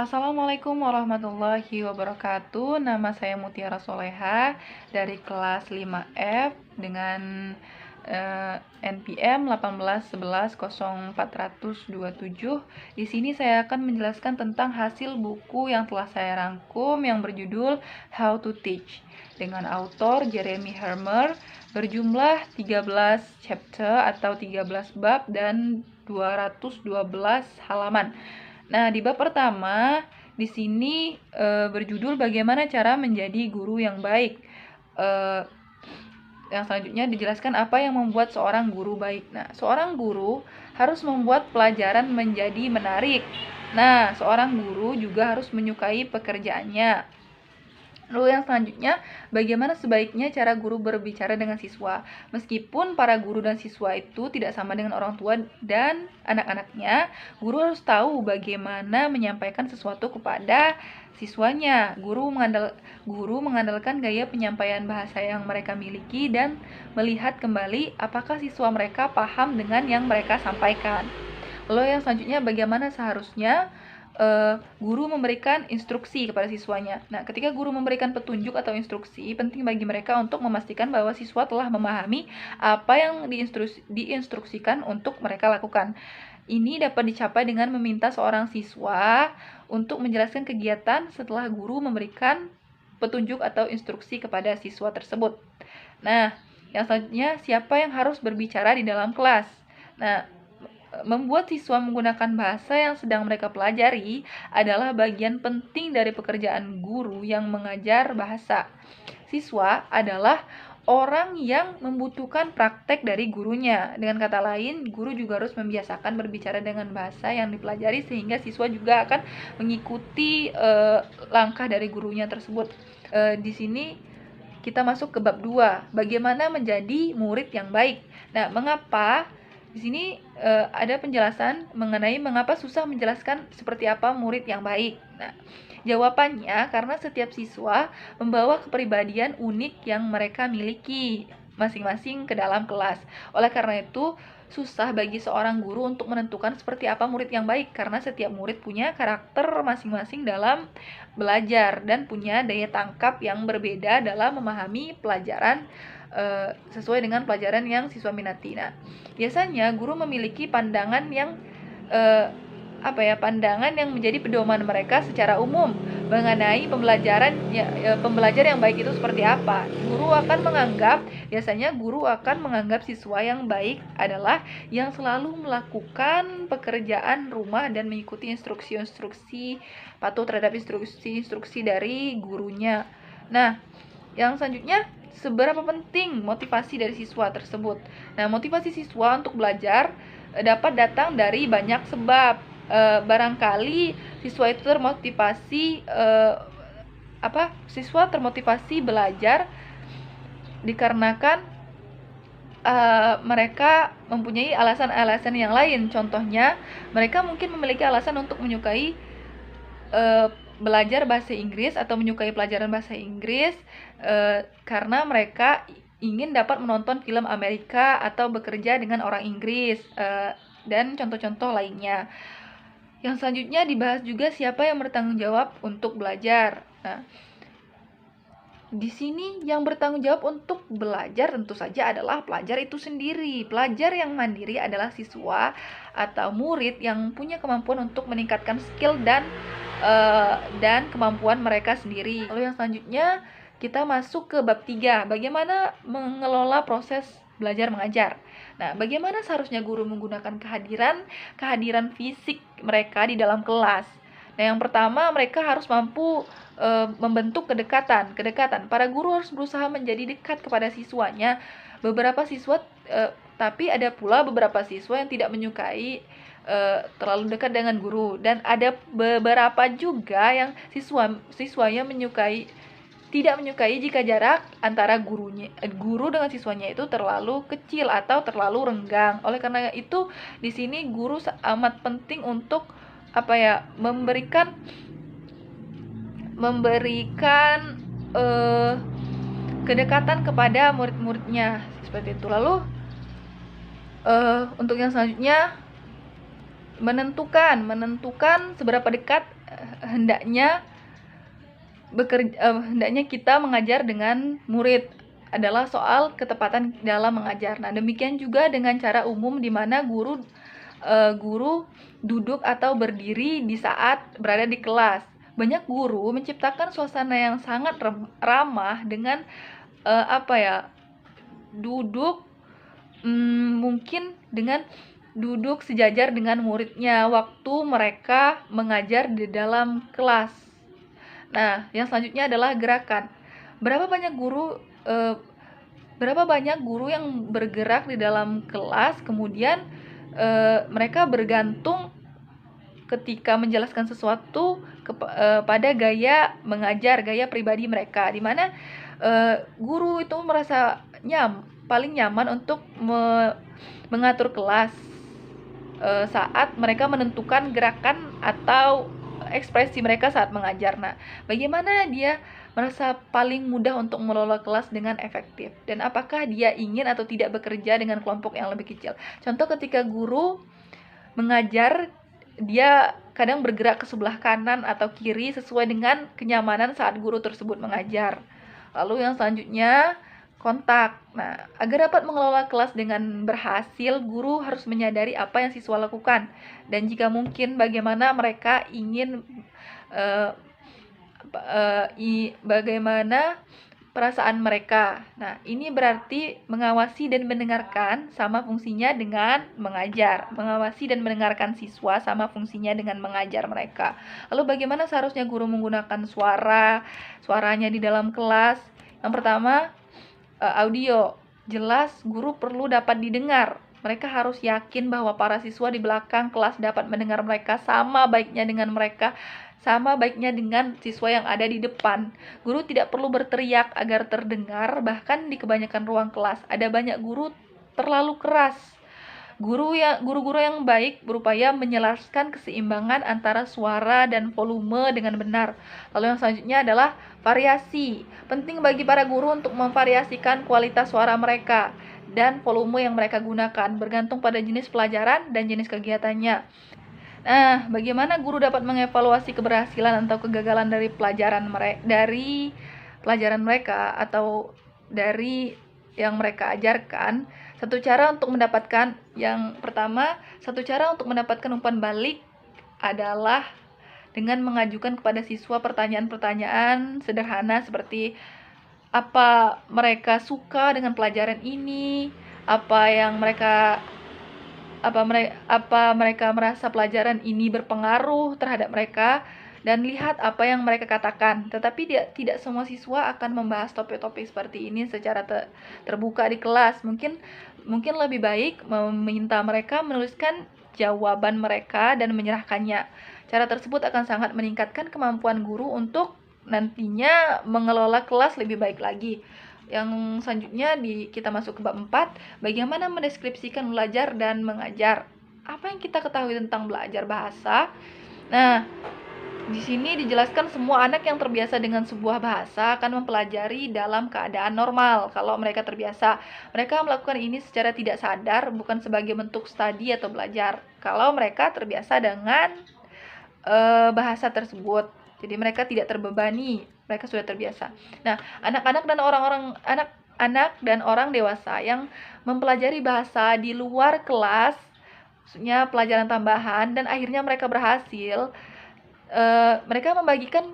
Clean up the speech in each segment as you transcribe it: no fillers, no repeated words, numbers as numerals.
Assalamualaikum warahmatullahi wabarakatuh. Nama saya Mutiara Soleha dari kelas 5F dengan NPM 18110427. Di sini saya akan menjelaskan tentang hasil buku yang telah saya rangkum yang berjudul How to Teach dengan autor Jeremy Hermer, berjumlah 13 chapter atau 13 bab dan 212 halaman. Nah, di bab pertama di sini berjudul bagaimana cara menjadi guru yang baik. Yang selanjutnya dijelaskan apa yang membuat seorang guru baik. Nah, seorang guru harus membuat pelajaran menjadi menarik. Nah, seorang guru juga harus menyukai pekerjaannya. Lalu yang selanjutnya, bagaimana sebaiknya cara guru berbicara dengan siswa? Meskipun para guru dan siswa itu tidak sama dengan orang tua dan anak-anaknya, guru harus tahu bagaimana menyampaikan sesuatu kepada siswanya. Guru mengandalkan gaya penyampaian bahasa yang mereka miliki dan melihat kembali apakah siswa mereka paham dengan yang mereka sampaikan. Lalu yang selanjutnya, bagaimana seharusnya guru memberikan instruksi kepada siswanya. Nah, ketika guru memberikan petunjuk atau instruksi, penting bagi mereka untuk memastikan bahwa siswa telah memahami apa yang diinstruksikan untuk mereka lakukan. Ini dapat dicapai dengan meminta seorang siswa untuk menjelaskan kegiatan setelah guru memberikan petunjuk atau instruksi kepada siswa tersebut. Nah, yang selanjutnya, siapa yang harus berbicara di dalam kelas? Nah, membuat siswa menggunakan bahasa yang sedang mereka pelajari adalah bagian penting dari pekerjaan guru yang mengajar bahasa. Siswa adalah orang yang membutuhkan praktek dari gurunya. Dengan kata lain, guru juga harus membiasakan berbicara dengan bahasa yang dipelajari sehingga siswa juga akan mengikuti langkah dari gurunya tersebut. Di sini kita masuk ke bab 2, bagaimana menjadi murid yang baik. Nah, mengapa di sini ada penjelasan mengenai mengapa susah menjelaskan seperti apa murid yang baik. Nah, jawabannya karena setiap siswa membawa kepribadian unik yang mereka miliki masing-masing ke dalam kelas. Oleh karena itu, susah bagi seorang guru untuk menentukan seperti apa murid yang baik karena setiap murid punya karakter masing-masing dalam belajar dan punya daya tangkap yang berbeda dalam memahami pelajaran sesuai dengan pelajaran yang siswa minati. Nah, biasanya guru memiliki pandangan yang pandangan yang menjadi pedoman mereka secara umum mengenai pembelajar yang baik itu seperti apa. Biasanya guru akan menganggap siswa yang baik adalah yang selalu melakukan pekerjaan rumah dan mengikuti instruksi-instruksi, patuh terhadap instruksi-instruksi dari gurunya. Nah, yang selanjutnya, seberapa penting motivasi dari siswa tersebut. Nah, motivasi siswa untuk belajar dapat datang dari banyak sebab. Barangkali siswa itu termotivasi belajar dikarenakan mereka mempunyai alasan-alasan yang lain. Contohnya, mereka mungkin memiliki alasan untuk menyukai belajar bahasa Inggris atau menyukai pelajaran bahasa Inggris karena mereka ingin dapat menonton film Amerika atau bekerja dengan orang Inggris dan contoh-contoh lainnya. Yang selanjutnya dibahas juga siapa yang bertanggung jawab untuk belajar. Nah, di sini yang bertanggung jawab untuk belajar tentu saja adalah pelajar itu sendiri. Pelajar yang mandiri adalah siswa atau murid yang punya kemampuan untuk meningkatkan skill dan kemampuan mereka sendiri. Lalu yang selanjutnya kita masuk ke bab 3, bagaimana mengelola proses belajar mengajar. Nah, bagaimana seharusnya guru menggunakan kehadiran fisik mereka di dalam kelas. Nah, yang pertama mereka harus mampu membentuk kedekatan. Para guru harus berusaha menjadi dekat kepada siswanya. Tapi ada pula beberapa siswa yang tidak menyukai terlalu dekat dengan guru, dan ada beberapa juga yang siswanya tidak menyukai jika jarak antara guru dengan siswanya itu terlalu kecil atau terlalu renggang. Oleh karena itu, di sini guru amat penting untuk memberikan kedekatan kepada murid-muridnya seperti itu. Lalu untuk yang selanjutnya menentukan seberapa dekat hendaknya kita mengajar dengan murid adalah soal ketepatan dalam mengajar. Nah, demikian juga dengan cara umum di mana guru duduk atau berdiri di saat berada di kelas. Banyak guru menciptakan suasana yang sangat ramah dengan duduk mungkin dengan duduk sejajar dengan muridnya waktu mereka mengajar di dalam kelas. Nah, yang selanjutnya adalah gerakan. Berapa banyak guru yang bergerak di dalam kelas, kemudian mereka bergantung ketika menjelaskan sesuatu pada gaya mengajar, gaya pribadi mereka, di mana guru itu merasa paling nyaman untuk mengatur kelas saat mereka menentukan gerakan atau ekspresi mereka saat mengajar. Nah, bagaimana dia merasa paling mudah untuk mengelola kelas dengan efektif, dan apakah dia ingin atau tidak bekerja dengan kelompok yang lebih kecil. Contoh, ketika guru mengajar, dia kadang bergerak ke sebelah kanan atau kiri sesuai dengan kenyamanan saat guru tersebut mengajar. Lalu yang selanjutnya, kontak. Nah, agar dapat mengelola kelas dengan berhasil, guru harus menyadari apa yang siswa lakukan, dan jika mungkin bagaimana mereka ingin bagaimana perasaan mereka. Nah, ini berarti mengawasi dan mendengarkan sama fungsinya dengan mengajar. Mengawasi dan mendengarkan siswa sama fungsinya dengan mengajar mereka. Lalu bagaimana seharusnya guru menggunakan suaranya di dalam kelas? Yang pertama, audio. Jelas guru perlu dapat didengar. Mereka harus yakin bahwa para siswa di belakang kelas dapat mendengar mereka sama baiknya dengan siswa yang ada di depan. Guru tidak perlu berteriak agar terdengar, bahkan di kebanyakan ruang kelas ada banyak guru terlalu keras. Guru-guru yang baik berupaya menjelaskan keseimbangan antara suara dan volume dengan benar. Lalu yang selanjutnya adalah variasi. Penting bagi para guru untuk memvariasikan kualitas suara mereka dan volume yang mereka gunakan, bergantung pada jenis pelajaran dan jenis kegiatannya. Nah, bagaimana guru dapat mengevaluasi keberhasilan atau kegagalan dari pelajaran mereka atau dari yang mereka ajarkan? Satu cara untuk mendapatkan umpan balik adalah dengan mengajukan kepada siswa pertanyaan-pertanyaan sederhana seperti apa mereka suka dengan pelajaran ini, apa mereka merasa pelajaran ini berpengaruh terhadap mereka, dan lihat apa yang mereka katakan. Tetapi tidak semua siswa akan membahas topik-topik seperti ini secara terbuka di kelas. Mungkin lebih baik meminta mereka menuliskan jawaban mereka dan menyerahkannya. Cara tersebut akan sangat meningkatkan kemampuan guru untuk nantinya mengelola kelas lebih baik lagi. Yang selanjutnya kita masuk ke bab 4, bagaimana mendeskripsikan belajar dan mengajar. Apa yang kita ketahui tentang belajar bahasa? Nah, di sini dijelaskan semua anak yang terbiasa dengan sebuah bahasa akan mempelajari dalam keadaan normal. Kalau mereka terbiasa, mereka melakukan ini secara tidak sadar, bukan sebagai bentuk studi atau belajar. Kalau mereka terbiasa dengan bahasa tersebut, jadi mereka tidak terbebani, mereka sudah terbiasa. Nah, anak-anak dan orang dewasa yang mempelajari bahasa di luar kelas, maksudnya pelajaran tambahan, dan akhirnya mereka berhasil, mereka membagikan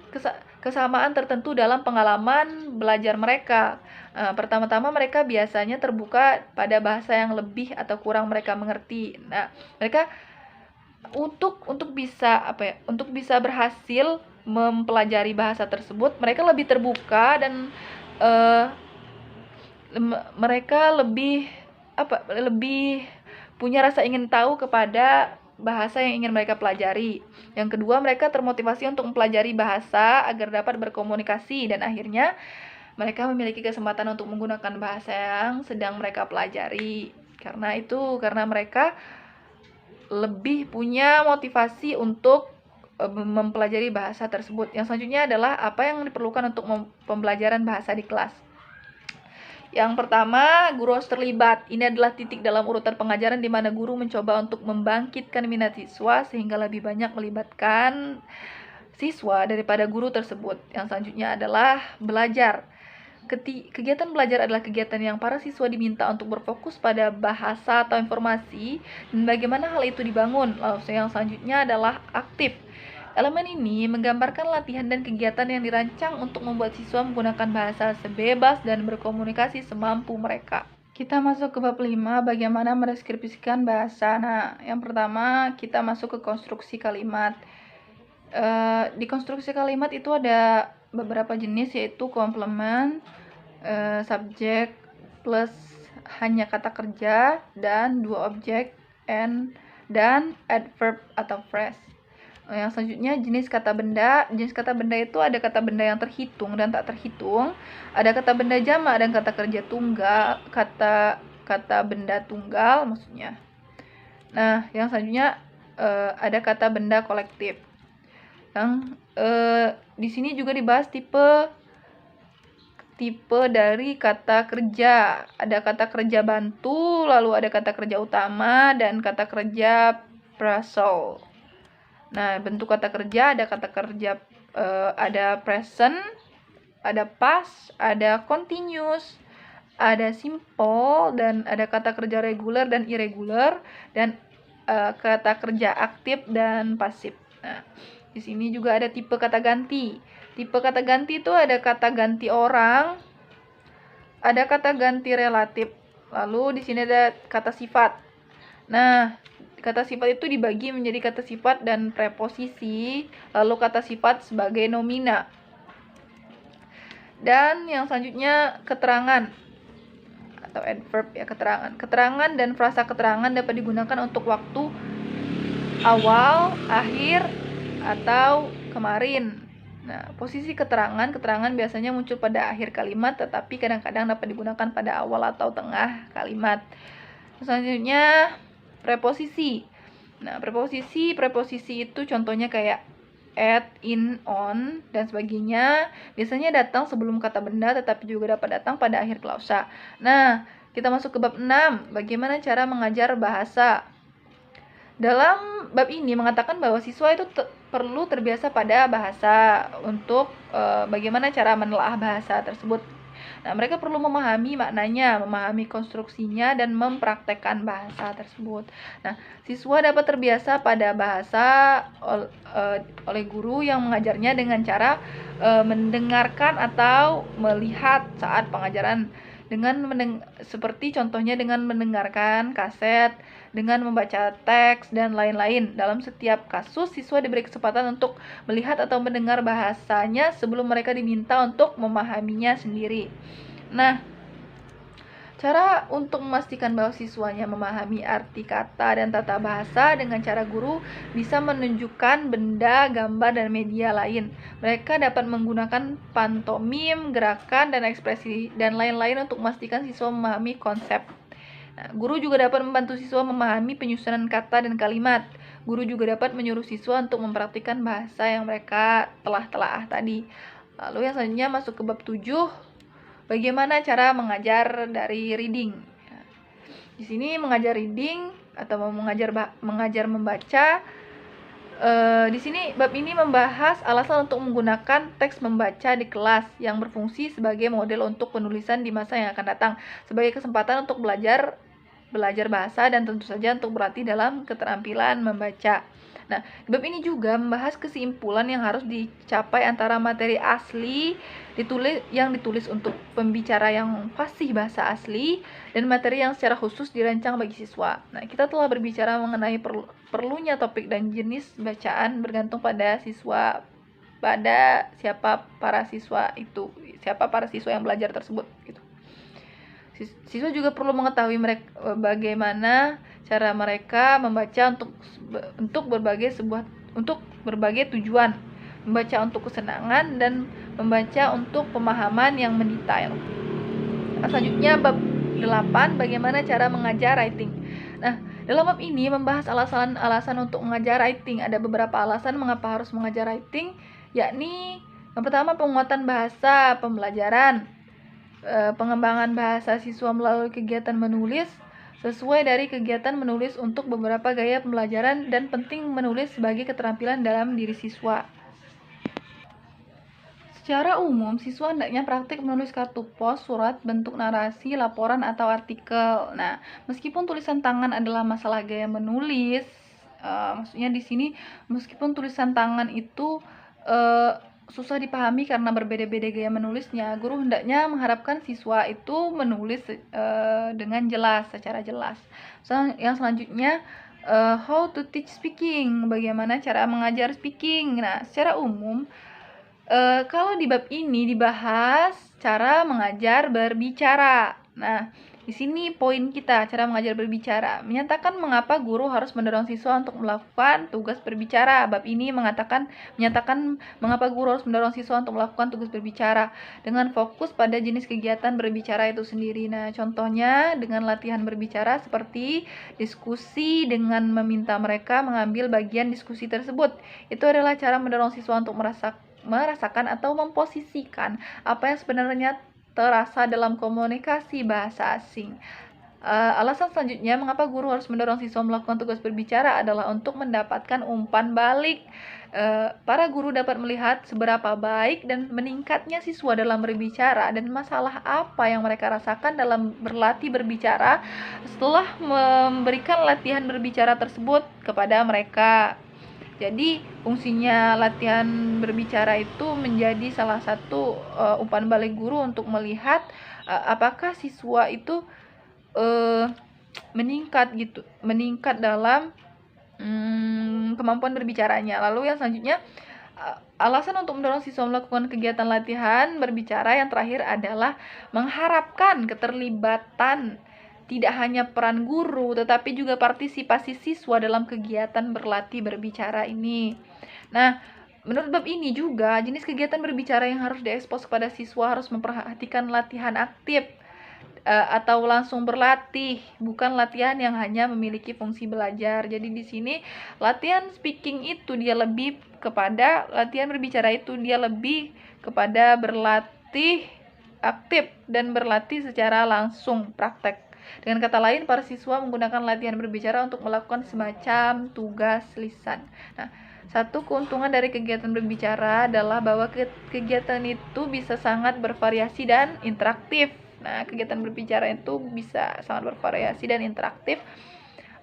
kesamaan tertentu dalam pengalaman belajar mereka. Pertama-tama mereka biasanya terbuka pada bahasa yang lebih atau kurang mereka mengerti. Nah, mereka untuk bisa berhasil mempelajari bahasa tersebut, mereka lebih terbuka dan mereka lebih punya rasa ingin tahu kepada bahasa yang ingin mereka pelajari. Yang kedua, mereka termotivasi untuk mempelajari bahasa agar dapat berkomunikasi, dan akhirnya mereka memiliki kesempatan untuk menggunakan bahasa yang sedang mereka pelajari. Karena mereka lebih punya motivasi untuk mempelajari bahasa tersebut. Yang selanjutnya adalah apa yang diperlukan untuk pembelajaran bahasa di kelas. Yang pertama, guru harus terlibat. Ini adalah titik dalam urutan pengajaran di mana guru mencoba untuk membangkitkan minat siswa sehingga lebih banyak melibatkan siswa daripada guru tersebut. Yang selanjutnya adalah belajar. Kegiatan belajar adalah kegiatan yang para siswa diminta untuk berfokus pada bahasa atau informasi dan bagaimana hal itu dibangun. Lalu yang selanjutnya adalah aktif. Elemen ini menggambarkan latihan dan kegiatan yang dirancang untuk membuat siswa menggunakan bahasa sebebas dan berkomunikasi semampu mereka. Kita masuk ke bab 5, bagaimana mendeskripsikan bahasa. Nah, yang pertama kita masuk ke konstruksi kalimat. Di konstruksi kalimat itu ada beberapa jenis, yaitu komplement, subjek plus hanya kata kerja, dan dua objek, dan adverb atau phrase. Yang selanjutnya jenis kata benda. Jenis kata benda itu ada kata benda yang terhitung dan tak terhitung, ada kata benda jamak dan kata kerja tunggal, kata benda tunggal maksudnya. Nah, yang selanjutnya ada kata benda kolektif. Yang di sini juga dibahas tipe dari kata kerja. Ada kata kerja bantu, lalu ada kata kerja utama dan kata kerja phrasal. Nah, bentuk kata kerja ada kata kerja ada present, ada past, ada continuous, ada simple, dan ada kata kerja reguler dan irregular, dan kata kerja aktif dan pasif. Nah, di sini juga ada tipe kata ganti. Tipe kata ganti itu ada kata ganti orang, ada kata ganti relatif, lalu di sini ada kata sifat. Nah, kata sifat itu dibagi menjadi kata sifat dan preposisi, lalu kata sifat sebagai nomina. Dan yang selanjutnya keterangan atau adverb ya, keterangan. Keterangan dan frasa keterangan dapat digunakan untuk waktu awal, akhir, atau kemarin. Nah, posisi keterangan biasanya muncul pada akhir kalimat, tetapi kadang-kadang dapat digunakan pada awal atau tengah kalimat. Selanjutnya preposisi. Nah, preposisi itu contohnya kayak at, in, on, dan sebagainya. Biasanya datang sebelum kata benda, tetapi juga dapat datang pada akhir klausa. Nah, kita masuk ke bab 6, bagaimana cara mengajar bahasa. Dalam bab ini mengatakan bahwa siswa itu perlu terbiasa pada bahasa untuk bagaimana cara menelaah bahasa tersebut. Nah, mereka perlu memahami maknanya, memahami konstruksinya, dan mempraktekkan bahasa tersebut. Nah, siswa dapat terbiasa pada bahasa oleh guru yang mengajarnya dengan cara mendengarkan atau melihat saat pengajaran, seperti contohnya dengan mendengarkan kaset, dengan membaca teks, dan lain-lain. Dalam setiap kasus, siswa diberi kesempatan untuk melihat atau mendengar bahasanya sebelum mereka diminta untuk memahaminya sendiri. Nah, cara untuk memastikan bahwa siswanya memahami arti kata dan tata bahasa dengan cara guru bisa menunjukkan benda, gambar, dan media lain. Mereka dapat menggunakan pantomim, gerakan, dan ekspresi, dan lain-lain untuk memastikan siswa memahami konsep. Nah, guru juga dapat membantu siswa memahami penyusunan kata dan kalimat. Guru juga dapat menyuruh siswa untuk mempraktikkan bahasa yang mereka telah telaah tadi. Lalu yang selanjutnya masuk ke bab 7, bagaimana cara mengajar dari reading. Di sini mengajar reading atau mengajar membaca. Di sini bab ini membahas alasan untuk menggunakan teks membaca di kelas yang berfungsi sebagai model untuk penulisan di masa yang akan datang, sebagai kesempatan untuk belajar bahasa, dan tentu saja untuk berlatih dalam keterampilan membaca. Nah, bab ini juga membahas kesimpulan yang harus dicapai antara materi asli yang ditulis untuk pembicara yang fasih bahasa asli dan materi yang secara khusus dirancang bagi siswa. Nah, kita telah berbicara mengenai perlunya topik dan jenis bacaan bergantung pada siapa para siswa yang belajar tersebut gitu. Siswa juga perlu mengetahui bagaimana cara mereka membaca untuk berbagai tujuan, membaca untuk kesenangan, dan membaca untuk pemahaman yang mendetail. Selanjutnya bab 8, bagaimana cara mengajar writing. Nah, dalam bab ini membahas alasan untuk mengajar writing. Ada beberapa alasan mengapa harus mengajar writing, yakni yang pertama penguatan bahasa pembelajaran. pengembangan bahasa siswa melalui kegiatan menulis sesuai dari kegiatan menulis untuk beberapa gaya pembelajaran dan penting menulis sebagai keterampilan dalam diri siswa. Secara umum, siswa hendaknya praktik menulis kartu pos, surat, bentuk narasi, laporan, atau artikel. Nah, meskipun tulisan tangan adalah masalah gaya menulis, maksudnya di sini meskipun tulisan tangan itu susah dipahami karena berbeda-beda gaya menulisnya, guru hendaknya mengharapkan siswa itu menulis dengan jelas, secara jelas. Yang selanjutnya, how to teach speaking, bagaimana cara mengajar speaking. Nah, secara umum, kalau di bab ini dibahas cara mengajar berbicara. Nah, di sini poin kita, cara mengajar berbicara. Menyatakan mengapa guru harus mendorong siswa untuk melakukan tugas berbicara. Bab ini menyatakan mengapa guru harus mendorong siswa untuk melakukan tugas berbicara dengan fokus pada jenis kegiatan berbicara itu sendiri. Nah, contohnya dengan latihan berbicara seperti diskusi dengan meminta mereka mengambil bagian diskusi tersebut. Itu adalah cara mendorong siswa untuk merasakan atau memposisikan apa yang sebenarnya terasa dalam komunikasi bahasa asing. Alasan selanjutnya mengapa guru harus mendorong siswa melakukan tugas berbicara adalah untuk mendapatkan umpan balik. Para guru dapat melihat seberapa baik dan meningkatnya siswa dalam berbicara dan masalah apa yang mereka rasakan dalam berlatih berbicara setelah memberikan latihan berbicara tersebut kepada mereka. Jadi fungsinya latihan berbicara itu menjadi salah satu umpan balik guru untuk melihat apakah siswa itu meningkat dalam kemampuan berbicaranya. Lalu yang selanjutnya, alasan untuk mendorong siswa melakukan kegiatan latihan berbicara yang terakhir adalah mengharapkan keterlibatan tidak hanya peran guru, tetapi juga partisipasi siswa dalam kegiatan berlatih berbicara ini. Nah, menurut bab ini juga, jenis kegiatan berbicara yang harus diekspos kepada siswa harus memperhatikan latihan aktif atau langsung berlatih, bukan latihan yang hanya memiliki fungsi belajar. Jadi di sini latihan speaking itu dia lebih kepada latihan berbicara itu dia lebih kepada berlatih aktif dan berlatih secara langsung praktek. Dengan kata lain, para siswa menggunakan latihan berbicara untuk melakukan semacam tugas lisan. Nah, satu keuntungan dari kegiatan berbicara adalah bahwa kegiatan itu bisa sangat bervariasi dan interaktif. Nah, kegiatan berbicara itu bisa sangat bervariasi dan interaktif.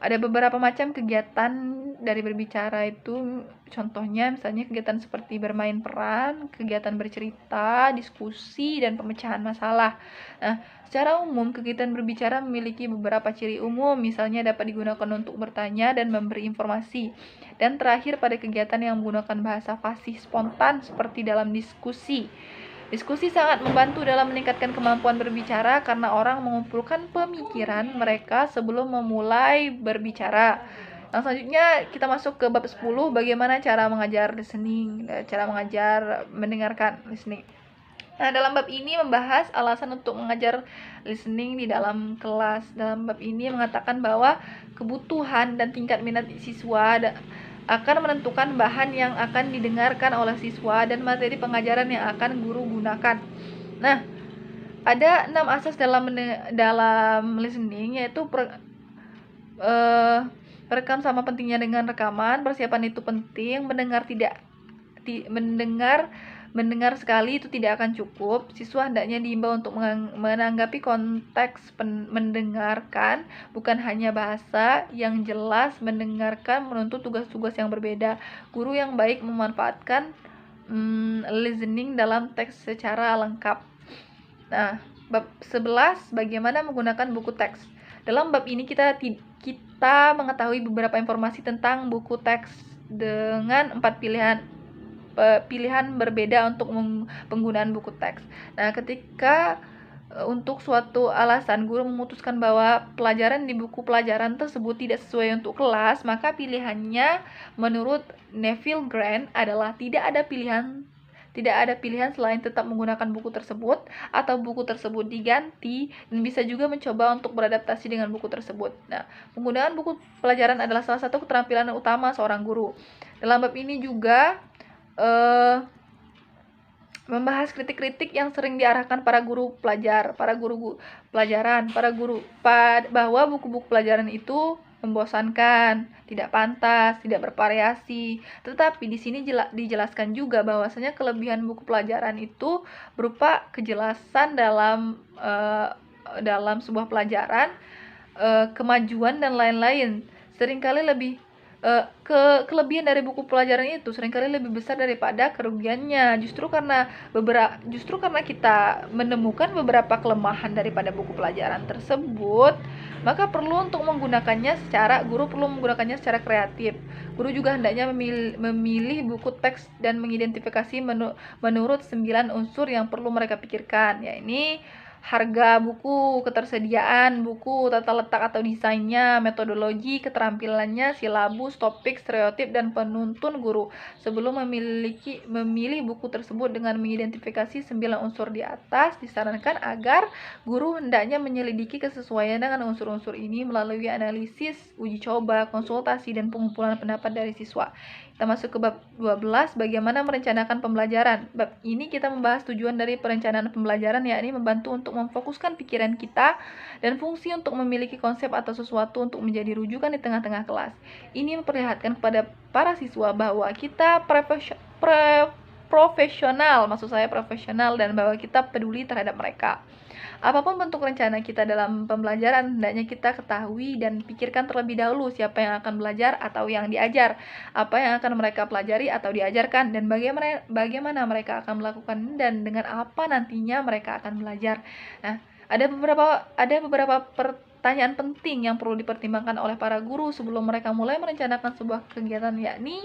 Ada beberapa macam kegiatan dari berbicara itu, contohnya misalnya kegiatan seperti bermain peran, kegiatan bercerita, diskusi, dan pemecahan masalah. Nah, secara umum kegiatan berbicara memiliki beberapa ciri umum, misalnya dapat digunakan untuk bertanya dan memberi informasi. Dan terakhir pada kegiatan yang menggunakan bahasa fasih spontan seperti dalam diskusi. Diskusi sangat membantu dalam meningkatkan kemampuan berbicara karena orang mengumpulkan pemikiran mereka sebelum memulai berbicara. Yang selanjutnya kita masuk ke bab 10, bagaimana cara mengajar listening, cara mengajar mendengarkan listening. Nah, dalam bab ini membahas alasan untuk mengajar listening di dalam kelas. Dalam bab ini mengatakan bahwa kebutuhan dan tingkat minat siswa akan menentukan bahan yang akan didengarkan oleh siswa dan materi pengajaran yang akan guru gunakan. Nah, ada 6 asas dalam listening, yaitu perekam sama pentingnya dengan rekaman, persiapan itu penting, mendengar sekali itu tidak akan cukup. Siswa hendaknya diimbau untuk menanggapi konteks mendengarkan, bukan hanya bahasa yang jelas. Mendengarkan menuntut tugas-tugas yang berbeda. Guru yang baik memanfaatkan listening dalam teks secara lengkap. Nah, bab 11, bagaimana menggunakan buku teks. Dalam bab ini kita mengetahui beberapa informasi tentang buku teks dengan 4 pilihan berbeda untuk penggunaan buku teks. Nah, ketika untuk suatu alasan guru memutuskan bahwa pelajaran di buku pelajaran tersebut tidak sesuai untuk kelas, maka pilihannya menurut Neville Grant adalah tidak ada pilihan selain tetap menggunakan buku tersebut atau buku tersebut diganti, dan bisa juga mencoba untuk beradaptasi dengan buku tersebut. Nah, penggunaan buku pelajaran adalah salah satu keterampilan utama seorang guru. Dalam bab ini juga Membahas kritik-kritik yang sering diarahkan para guru pelajaran, bahwa buku-buku pelajaran itu membosankan, tidak pantas, tidak bervariasi. Tetapi di sini dijelaskan juga bahwasanya kelebihan buku pelajaran itu berupa kejelasan dalam sebuah pelajaran, kemajuan dan lain-lain. Seringkali kelebihan dari buku pelajaran itu seringkali lebih besar daripada kerugiannya. Justru karena kita menemukan beberapa kelemahan daripada buku pelajaran tersebut, maka guru perlu menggunakannya secara kreatif. Guru juga hendaknya memilih buku teks dan mengidentifikasi menurut 9 unsur yang perlu mereka pikirkan, yakni harga buku, ketersediaan buku, tata letak atau desainnya, metodologi, keterampilannya, silabus, topik, stereotip, dan penuntun guru. Sebelum memilih buku tersebut dengan mengidentifikasi 9 unsur di atas, disarankan agar guru hendaknya menyelidiki kesesuaian dengan unsur-unsur ini melalui analisis, uji coba, konsultasi, dan pengumpulan pendapat dari siswa. Kita masuk ke bab 12, bagaimana merencanakan pembelajaran. Bab ini kita membahas tujuan dari perencanaan pembelajaran, yakni membantu untuk memfokuskan pikiran kita dan fungsi untuk memiliki konsep atau sesuatu untuk menjadi rujukan di tengah-tengah kelas. Ini memperlihatkan kepada para siswa bahwa kita profesional dan bahwa kita peduli terhadap mereka. Apapun bentuk rencana kita dalam pembelajaran, hendaknya kita ketahui dan pikirkan terlebih dahulu siapa yang akan belajar atau yang diajar, apa yang akan mereka pelajari atau diajarkan, dan bagaimana mereka akan melakukan dan dengan apa nantinya mereka akan belajar. Nah, ada beberapa pertanyaan penting yang perlu dipertimbangkan oleh para guru sebelum mereka mulai merencanakan sebuah kegiatan, yakni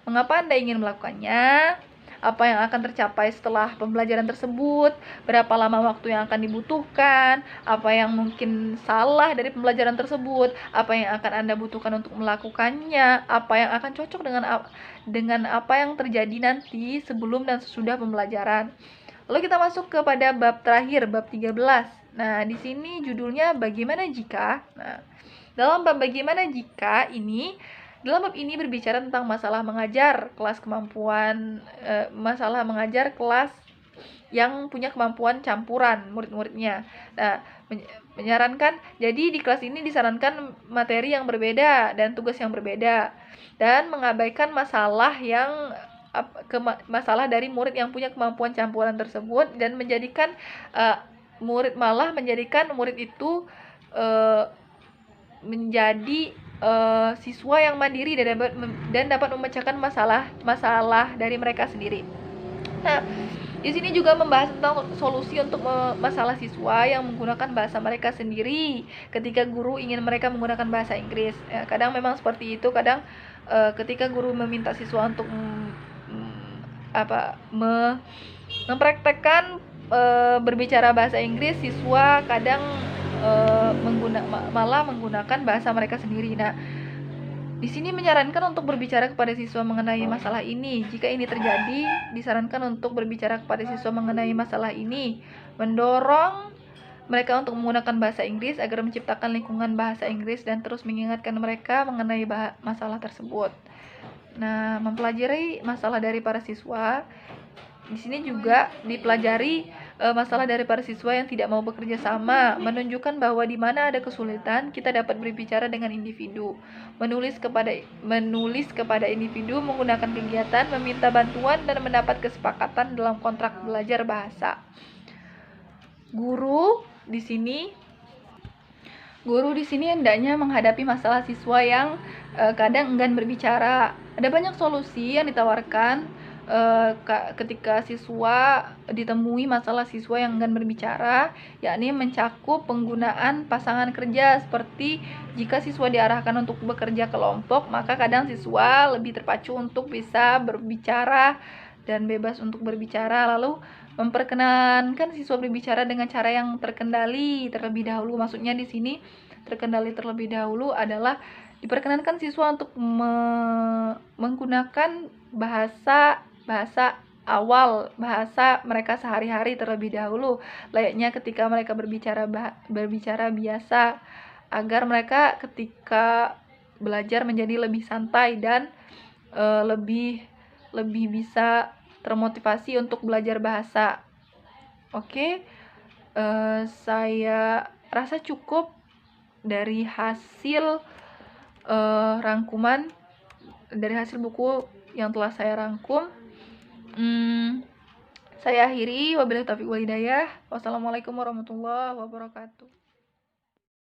mengapa Anda ingin melakukannya, apa yang akan tercapai setelah pembelajaran tersebut, berapa lama waktu yang akan dibutuhkan, apa yang mungkin salah dari pembelajaran tersebut, apa yang akan Anda butuhkan untuk melakukannya, apa yang akan cocok dengan apa yang terjadi nanti sebelum dan sesudah pembelajaran. Lalu kita masuk kepada bab terakhir, bab 13. Nah, di sini judulnya bagaimana jika. Nah, dalam bab bagaimana jika ini, dalam bab ini berbicara tentang masalah mengajar kelas yang punya kemampuan campuran murid-muridnya. Nah, jadi di kelas ini disarankan materi yang berbeda dan tugas yang berbeda, dan mengabaikan masalah dari murid yang punya kemampuan campuran tersebut, dan menjadikan murid itu menjadi siswa yang mandiri dan dapat memecahkan masalah dari mereka sendiri. Nah, di sini juga membahas tentang solusi untuk masalah siswa yang menggunakan bahasa mereka sendiri ketika guru ingin mereka menggunakan bahasa Inggris. Ya, kadang memang seperti itu. Kadang ketika guru meminta siswa untuk mempraktekkan berbicara bahasa Inggris, siswa kadang malah menggunakan bahasa mereka sendiri. Nah, di sini menyarankan untuk berbicara kepada siswa mengenai masalah ini. Jika ini terjadi, disarankan untuk berbicara kepada siswa mengenai masalah ini, mendorong mereka untuk menggunakan bahasa Inggris agar menciptakan lingkungan bahasa Inggris dan terus mengingatkan mereka mengenai masalah tersebut. Nah, mempelajari masalah dari para siswa. Di sini juga dipelajari masalah dari para siswa yang tidak mau bekerja sama, menunjukkan bahwa di mana ada kesulitan, kita dapat berbicara dengan individu, menulis kepada individu, menggunakan kegiatan, meminta bantuan, dan mendapat kesepakatan dalam kontrak belajar bahasa. Guru di sini hendaknya menghadapi masalah siswa yang kadang enggan berbicara. Ada banyak solusi yang ditawarkan ketika siswa ditemui masalah siswa yang enggan berbicara, yakni mencakup penggunaan pasangan kerja. Seperti jika siswa diarahkan untuk bekerja kelompok, maka kadang siswa lebih terpacu untuk bisa berbicara dan bebas untuk berbicara. Lalu memperkenankan siswa berbicara dengan cara yang terkendali terlebih dahulu. Maksudnya di sini terkendali terlebih dahulu adalah diperkenankan siswa untuk menggunakan bahasa mereka sehari-hari terlebih dahulu, layaknya ketika mereka berbicara biasa, agar mereka ketika belajar menjadi lebih santai dan lebih bisa termotivasi untuk belajar bahasa. Oke, saya rasa cukup dari hasil rangkuman dari hasil buku yang telah saya rangkum. Saya akhiri, wabillahi taufiq wal hidayah. Wassalamualaikum warahmatullahi wabarakatuh.